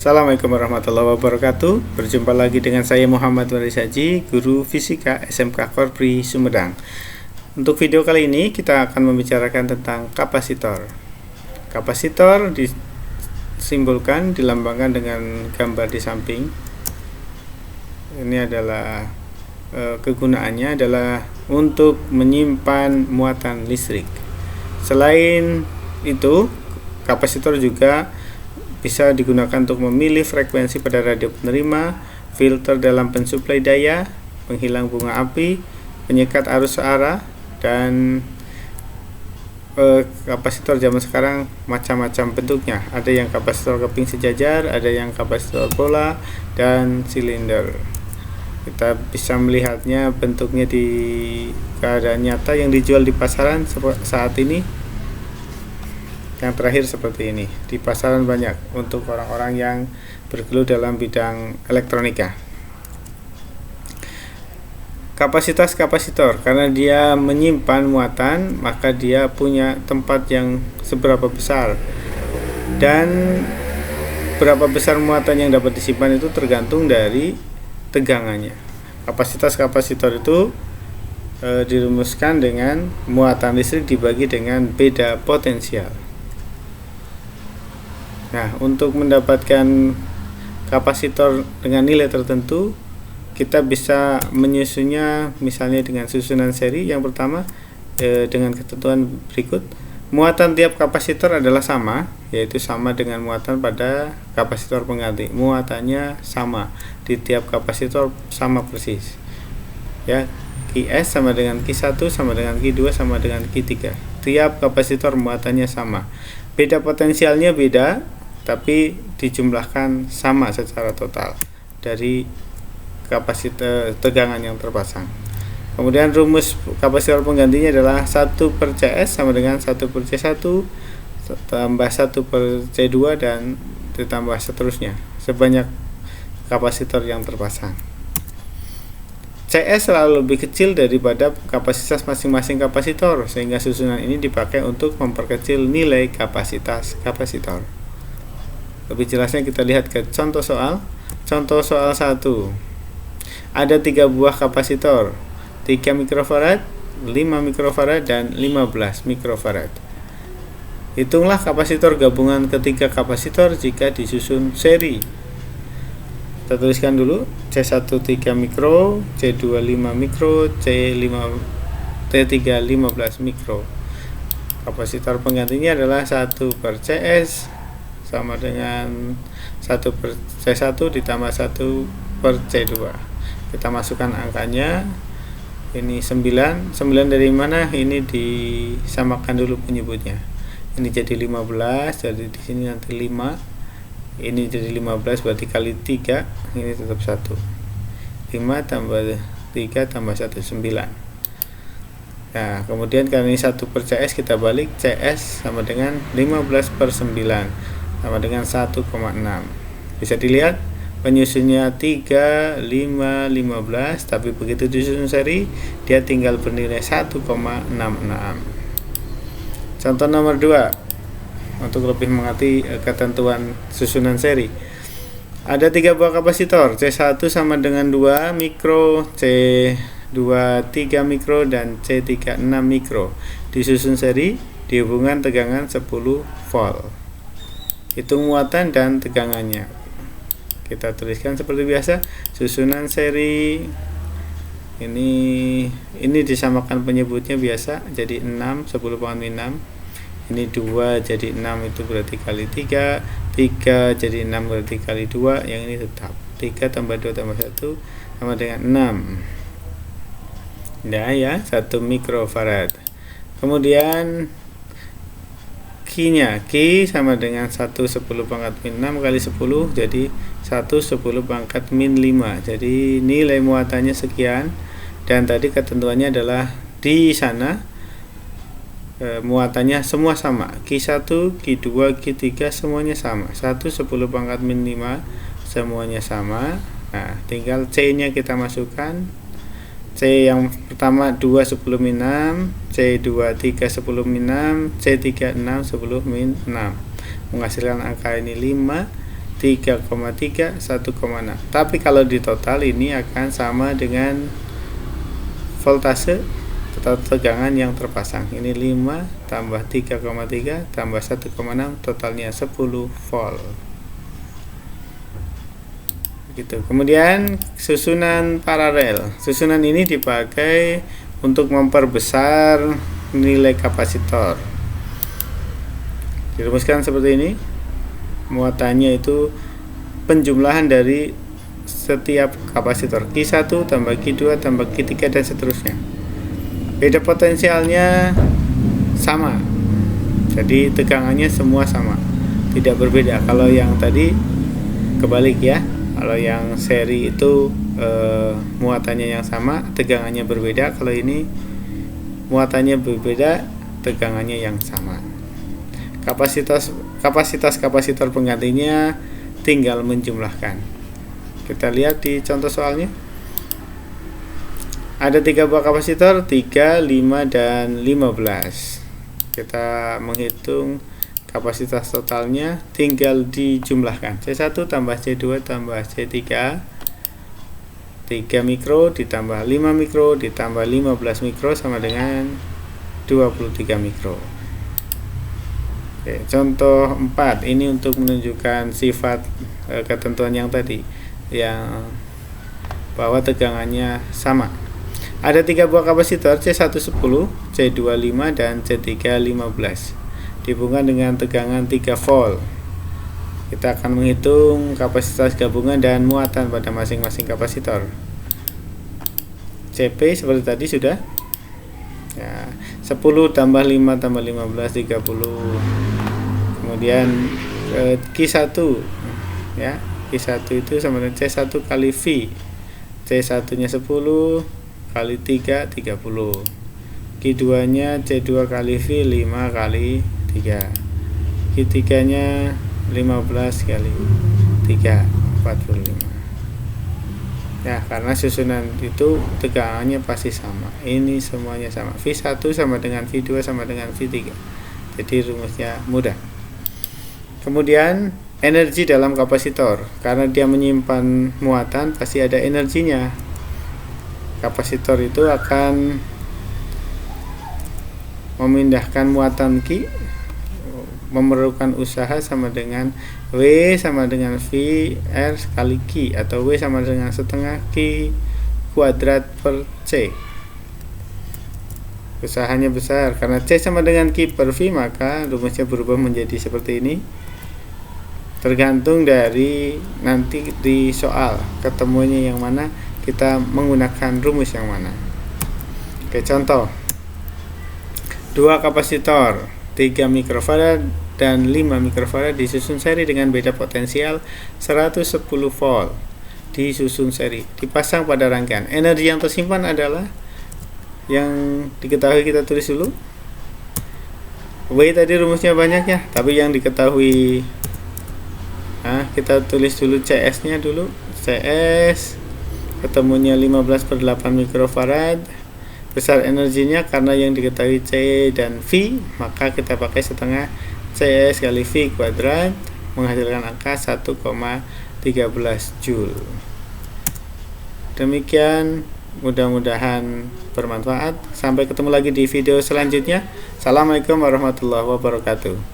Assalamualaikum warahmatullahi wabarakatuh. Berjumpa lagi dengan saya Muhammad Waris Haji, guru fisika SMK Korpri Sumedang. Untuk video kali ini kita akan membicarakan tentang kapasitor. Kapasitor disimbolkan, dilambangkan dengan gambar di samping. Ini adalah kegunaannya adalah untuk menyimpan muatan listrik. Selain itu, kapasitor juga bisa digunakan untuk memilih frekuensi pada radio penerima, filter dalam pensuplai daya, penghilang bunga api, penyekat arus searah, dan kapasitor zaman sekarang macam-macam bentuknya. Ada yang kapasitor keping sejajar, ada yang kapasitor bola, dan silinder. Kita bisa melihatnya bentuknya di keadaan nyata yang dijual di pasaran saat ini. Yang terakhir seperti ini, di pasaran banyak untuk orang-orang yang bergelut dalam bidang elektronika. Kapasitas kapasitor, karena dia menyimpan muatan, maka dia punya tempat yang seberapa besar, dan berapa besar muatan yang dapat disimpan itu tergantung dari tegangannya. Kapasitas kapasitor itu dirumuskan dengan muatan listrik dibagi dengan beda potensial. Nah, untuk mendapatkan kapasitor dengan nilai tertentu, kita bisa menyusunnya misalnya dengan susunan seri. Yang pertama, dengan ketentuan berikut. Muatan tiap kapasitor adalah sama, yaitu sama dengan muatan pada kapasitor pengganti. Muatannya sama di tiap kapasitor, sama persis. Ya, Qs sama dengan Q1 sama dengan Q2 sama dengan Q3. Tiap kapasitor muatannya sama. Beda potensialnya beda, tapi dijumlahkan sama secara total dari kapasitor tegangan yang terpasang. Kemudian rumus kapasitor penggantinya adalah 1/Cs sama dengan 1/C1 tambah 1/C2 dan ditambah seterusnya sebanyak kapasitor yang terpasang. Cs selalu lebih kecil daripada kapasitas masing-masing kapasitor, sehingga susunan ini dipakai untuk memperkecil nilai kapasitas kapasitor. Lebih jelasnya kita lihat ke contoh soal. Contoh soal 1. Ada 3 buah kapasitor, 3 mikrofarad, 5 mikrofarad, dan 15 mikrofarad. Hitunglah kapasitor gabungan ketiga kapasitor jika disusun seri. Kita tuliskan dulu. C1 3 mikro, C2 5 mikro, T3 15 mikro. Kapasitor penggantinya adalah 1/Cs sama dengan 1/C1 ditambah 1/C2. Kita masukkan angkanya. Ini 9. 9 dari mana? Ini disamakan dulu penyebutnya. Ini jadi 15, jadi di sini nanti 5. Ini jadi 15 berarti kali 3, ini tetap 1. 5 tambah 3 tambah 1 9. Nah, kemudian karena ini 1/Cs, kita balik. CS sama dengan 15/9 sama dengan 1,6. Bisa dilihat penyusunnya 3, 5, 15, tapi begitu disusun seri dia tinggal bernilai 1,66. Contoh nomor 2, untuk lebih mengerti ketentuan susunan seri. Ada 3 buah kapasitor, C1 sama dengan 2 mikro, C2 3 mikro, dan C3 6 mikro. Disusun seri di hubungan tegangan 10 volt. Hitung muatan dan tegangannya. Kita tuliskan seperti biasa, susunan seri. Ini disamakan penyebutnya biasa, jadi 6 10/6. Ini 2 jadi 6, itu berarti kali 3. 3 jadi 6 berarti kali 2, yang ini tetap 3 tambah 2 tambah 1 sama dengan 6. Nah ya, 1 mikrofarad. Kemudian Q-nya, Q sama dengan 1/10⁻⁻6 kali 10, jadi 1/10⁻⁻5. Jadi nilai muatannya sekian, dan tadi ketentuannya adalah di sana muatannya semua sama. Q1, Q2, Q3 semuanya sama. 1/10⁻⁵ semuanya sama. Nah, tinggal C-nya kita masukkan. C yang pertama 2 10/6, C2 3 10/6, C3 6 10/6, menghasilkan angka ini 5. 3,3, 1,6. Tapi kalau di total ini akan sama dengan voltase atau tegangan yang terpasang. Ini 5 tambah 3,3 tambah 1,6, totalnya 10 volt. Gitu. Kemudian susunan paralel. Susunan ini dipakai untuk memperbesar nilai kapasitor. Dirumuskan seperti ini. Muatannya itu penjumlahan dari setiap kapasitor, Q1 tambah Q2 tambah Q3 dan seterusnya. Beda potensialnya sama, jadi tegangannya semua sama, tidak berbeda. Kalau yang tadi kebalik ya, kalau yang seri itu muatannya yang sama, tegangannya berbeda. Kalau ini muatannya berbeda, tegangannya yang sama. Kapasitas kapasitor penggantinya tinggal menjumlahkan. Kita lihat di contoh soalnya. Ada 3 buah kapasitor, 3, 5, dan 15. Kita menghitung kapasitas totalnya, tinggal dijumlahkan. C1 tambah C2 tambah C3, 3 mikro ditambah 5 mikro ditambah 15 mikro sama dengan 23 mikro. Oke, contoh 4 ini untuk menunjukkan sifat ketentuan yang tadi, yang bahwa tegangannya sama. Ada 3 buah kapasitor, C1 10, C2 5, dan C3 15, dihubungkan dengan tegangan 3 volt. Kita akan menghitung kapasitas gabungan dan muatan pada masing-masing kapasitor. CP seperti tadi sudah ya, 10 tambah 5 tambah 15, 30. Kemudian Q1 ya, Q1 itu sama dengan C1 kali V. C1 nya 10 kali 3, 30. Q2 nya C2 kali V, 5 kali 3. Q3 nya 15 kali 3, 45. Ya, karena susunan itu tegangannya pasti sama. Ini semuanya sama. V1 sama dengan V2 sama dengan V3. Jadi rumusnya mudah. Kemudian energi dalam kapasitor, karena dia menyimpan muatan pasti ada energinya. Kapasitor itu akan memindahkan muatan Q, memerlukan usaha sama dengan W sama dengan V R kali Q, atau W sama dengan setengah Q kuadrat per C. Usahanya besar, karena C sama dengan Q per V, maka rumusnya berubah menjadi seperti ini. Tergantung dari nanti di soal ketemunya yang mana, kita menggunakan rumus yang mana. Oke, contoh 2 kapasitor 3 mikrofarad dan 5 mikrofarad disusun seri dengan beda potensial 110 volt, disusun seri, dipasang pada rangkaian. Energi yang tersimpan adalah yang diketahui, kita tulis dulu. W tadi rumusnya banyak ya, tapi yang diketahui kita tulis dulu CS nya dulu. CS ketemunya 15/8 mikrofarad. Besar energinya karena yang diketahui C dan V, maka kita pakai setengah CS kali V kuadrat, menghasilkan angka 1,13 Joule. Demikian, mudah-mudahan bermanfaat. Sampai ketemu lagi di video selanjutnya. Assalamualaikum warahmatullahi wabarakatuh.